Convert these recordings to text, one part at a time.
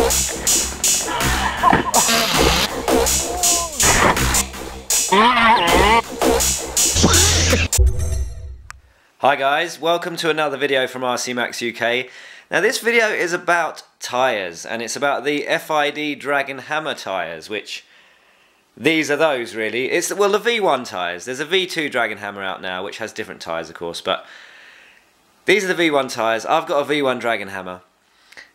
Hi guys, welcome to another video from RC Max UK. Now this video is about tyres, and it's about the Fid Dragon Hammer tyres, which these are those really. It's the V1 tyres. There's a V2 Dragon Hammer out now which has different tyres of course, but these are the V1 tyres. I've got a V1 Dragon Hammer.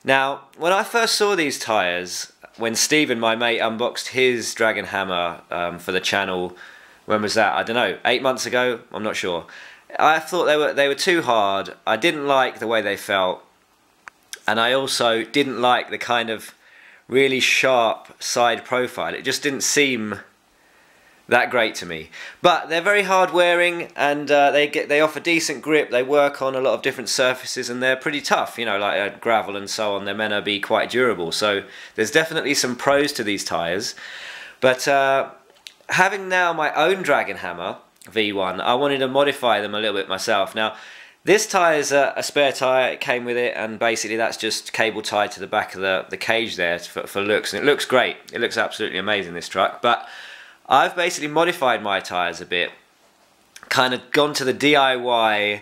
Now when I first saw these tyres, when Stephen, my mate, unboxed his Dragon Hammer for the channel, when was that? I don't know, 8 months ago? I'm not sure. I thought they were too hard. I didn't like the way they felt, and I also didn't like the kind of really sharp side profile. It just didn't seem that great to me. But they're very hard wearing, and they offer decent grip. They work on a lot of different surfaces, and they're pretty tough. You know, like gravel and so on. They're meant to be quite durable. So there's definitely some pros to these tyres. But having now my own Dragon Hammer V1, I wanted to modify them a little bit myself. Now this tyre is a spare tyre. It came with it, and basically that's just cable tied to the back of the cage there for looks, and it looks great. It looks absolutely amazing, this truck. But I've basically modified my tyres a bit, kind of gone to the DIY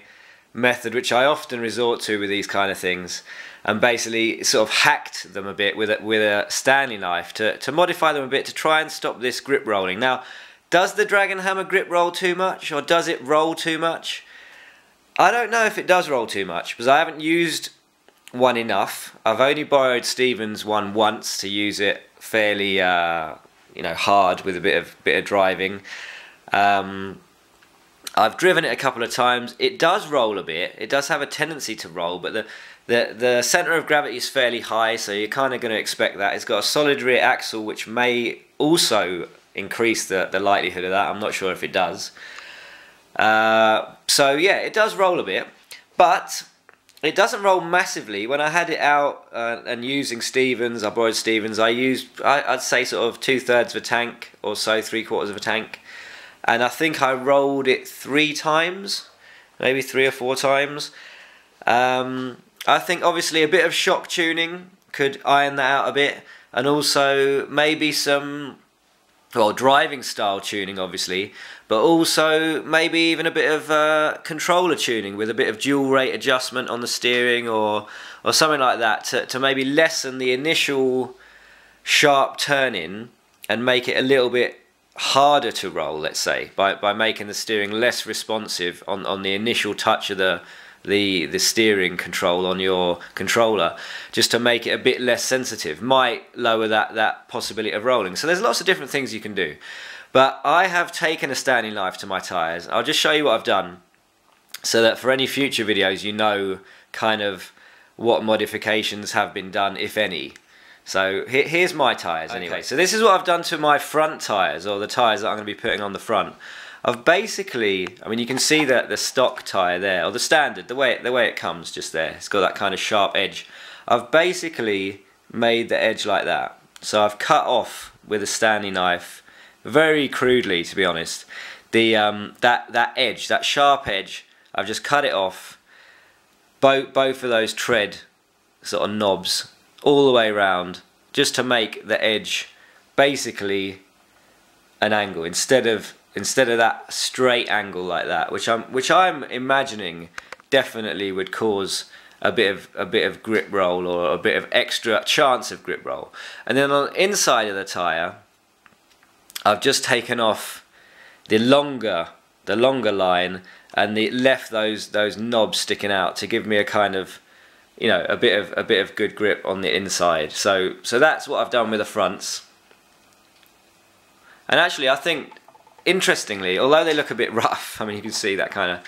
method which I often resort to with these kind of things, and basically sort of hacked them a bit with a Stanley knife to modify them a bit to try and stop this grip rolling. Now, does the Dragon Hammer grip roll too much, or does it roll too much? I don't know if it does roll too much, because I haven't used one enough. I've only borrowed Stephen's one once to use it fairly, you know, hard with a bit of driving. I've driven it a couple of times. It does roll a bit. It does have a tendency to roll, but the centre of gravity is fairly high, so you're kind of going to expect that. It's got a solid rear axle, which may also increase the likelihood of that. I'm not sure if it does. So yeah, it does roll a bit, but it doesn't roll massively. When I had it out and using Stephen's, I borrowed Stephen's, I used, I'd say sort of 2/3 of a tank or so, 3/4 of a tank, and I think I rolled it 3 times, maybe 3 or 4 times. I think obviously a bit of shock tuning could iron that out a bit, and also maybe some, well, driving style tuning obviously, but also maybe even a bit of controller tuning with a bit of dual rate adjustment on the steering or something like that to maybe lessen the initial sharp turn-in and make it a little bit harder to roll, let's say, by making the steering less responsive on the initial touch of the steering control on your controller, just to make it a bit less sensitive. Might lower that possibility of rolling. So there's lots of different things you can do. But I have taken a Stanley knife to my tyres. I'll just show you what I've done, so that for any future videos you know kind of what modifications have been done, if any. So here's my tyres anyway. So this is what I've done to my front tyres, or the tyres that I'm going to be putting on the front. I've basically, I mean, you can see that the stock tyre there, or the standard, the way it comes just there, it's got that kind of sharp edge. I've basically made the edge like that. So I've cut off with a Stanley knife, very crudely to be honest, the that edge, that sharp edge. I've just cut it off, both of those tread sort of knobs all the way around, just to make the edge basically an angle instead of that straight angle like that, which I'm imagining definitely would cause a bit of grip roll, or a bit of extra chance of grip roll. And then on the inside of the tyre, I've just taken off the longer line and left those knobs sticking out to give me a kind of, you know, a bit of good grip on the inside. So that's what I've done with the fronts. And actually, I think, interestingly, although they look a bit rough, I mean, you can see that kind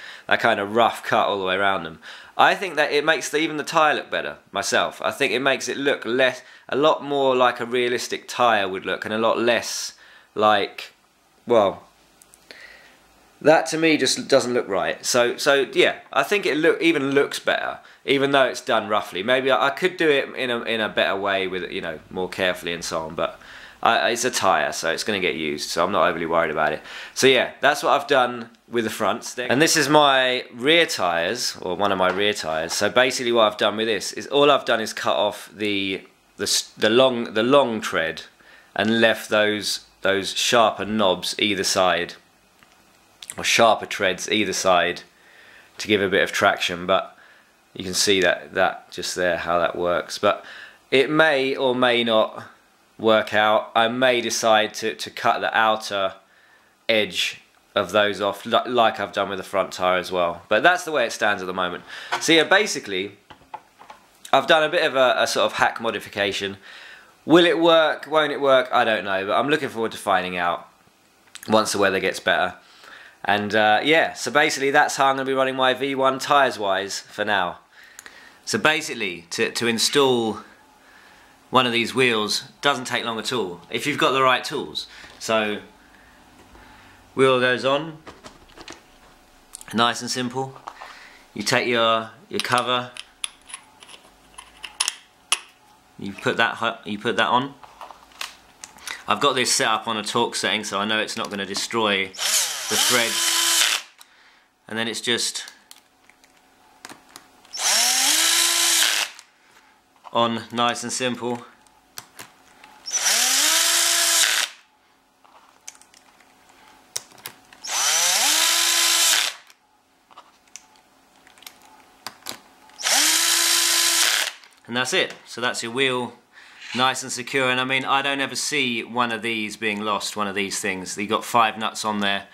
of rough cut all the way around them, I think that it makes even the tyre look better myself. I think it makes it look a lot more like a realistic tyre would look, and a lot less like, well, that to me just doesn't look right. So yeah, I think it even looks better, even though it's done roughly. Maybe I could do it in a better way, with, you know, more carefully and so on, but it's a tyre, so it's going to get used, so I'm not overly worried about it. So yeah, that's what I've done with the fronts. And this is my rear tyres, or one of my rear tyres. So basically what I've done with this is, all I've done is cut off the the long tread and left those sharper knobs either side, or sharper treads either side, to give a bit of traction. But you can see that just there how that works. But it may or may not work out. I may decide to cut the outer edge of those off, like I've done with the front tyre as well. But that's the way it stands at the moment. So yeah, basically I've done a bit of a sort of hack modification. Will it work? Won't it work? I don't know, but I'm looking forward to finding out once the weather gets better. And yeah, so basically that's how I'm going to be running my V1 tyres wise for now. So basically to install one of these wheels doesn't take long at all if you've got the right tools. So wheel goes on, nice and simple. You take your cover, you put that on. I've got this set up on a torque setting, so I know it's not going to destroy the threads. And then it's just on, nice and simple. And that's it. So that's your wheel, nice and secure. And I mean, I don't ever see one of these being lost, one of these things. You've got 5 nuts on there.